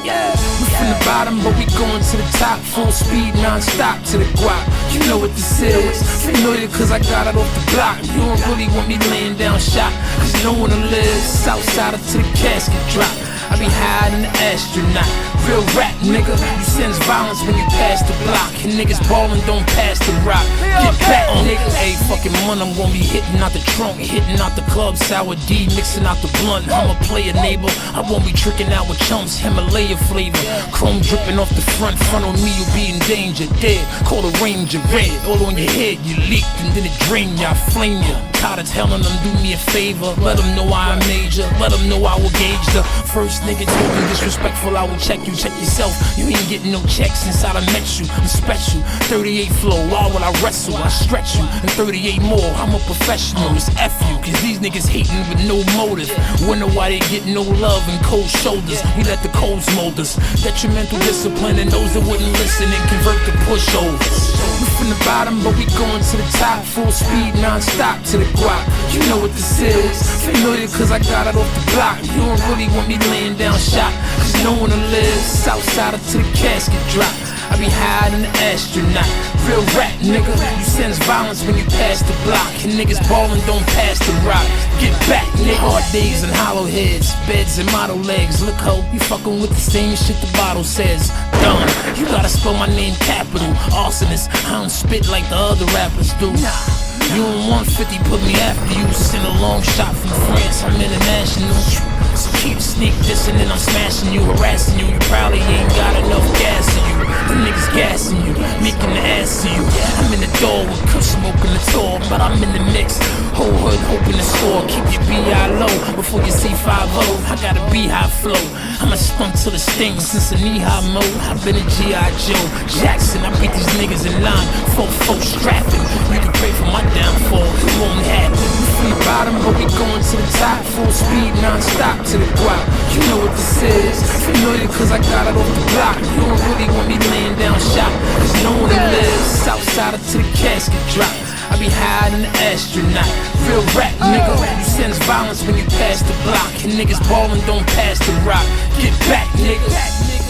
We from the bottom, but we going to the top. Full speed, non-stop to the guap. You know what this is. Familiar cause I got it off the block. You don't really want me laying down shot, cause no one to live. Southside till the casket drop. I be higher than an astronaut. Real rap, nigga. You sense violence when you pass the block. And niggas ballin', don't pass the rock. Get back, nigga. Hey, fucking month, I'm gonna be hitting out the trunk, hitting out the club, sour D, mixing out the blunt. I'm a player, neighbor. I won't be tricking out with chumps, Himalaya flavor. Chrome dripping off the front on me, you'll be in danger. Dead, call the ranger, red. All on your head, you leaked, and then it drained ya, flame ya. Tired of telling them, do me a favor. Let them know I am major, let them know I will gauge the first nigga told me disrespectful, I will check you, check yourself. You ain't getting no checks since I done met you. I'm special, 38 flow, why would I wrestle? I stretch you, and 38 more, I'm a professional. It's F you, cause these niggas hating with no motive. Wonder why they get no love and cold shoulders. We let the codes mold us. Detrimental discipline and those that wouldn't listen and convert to pushovers. We from the bottom, but we going to the top. Full speed, non-stop to the guap. You know what this is. Familiar cause I got it off the block. You don't really want me laying down shot, cause no one to live. Southside till the casket drop. I be higher than an astronaut. Real rap, nigga. You sense violence when you pass the block. And niggas ballin', don't pass the rock. Get back, nigga. Hard days and hollow heads, beds and model legs. Look ho, you fucking with the same shit the bottle says. Done. You gotta spell my name capital. Arsonist. I don't spit like the other rappers do. You don't want 50, put me after you. Send a long shot from France, I'm international. So keep sneak dissing and I'm smashing you, harassing you. You probably ain't got enough gas in you. The niggas gassing you, making the ass of you. I'm in the door with Kush smoking the tour, but I'm in the mix. Whole hood hoping to score. Keep your B.I. low before you see 5-0. I got a B-high flow. I'm a skunk till the sting since a knee-high mode. I've been a G.I. Joe Jackson. I beat these niggas in line, 4-4 strapping. You can pray for my downfall, it won't happen. We from the bottom, but we going to the top. Full speed, non-stop to the guap. You know what this is. Familiar cause I got it off the block. You don't really want me laying down shot, cause no one to live. Southside till the casket drop. I be higher than an astronaut. Real rap, nigga. You sense violence when you pass the block. And niggas ballin', don't pass the rock. Get back, nigga.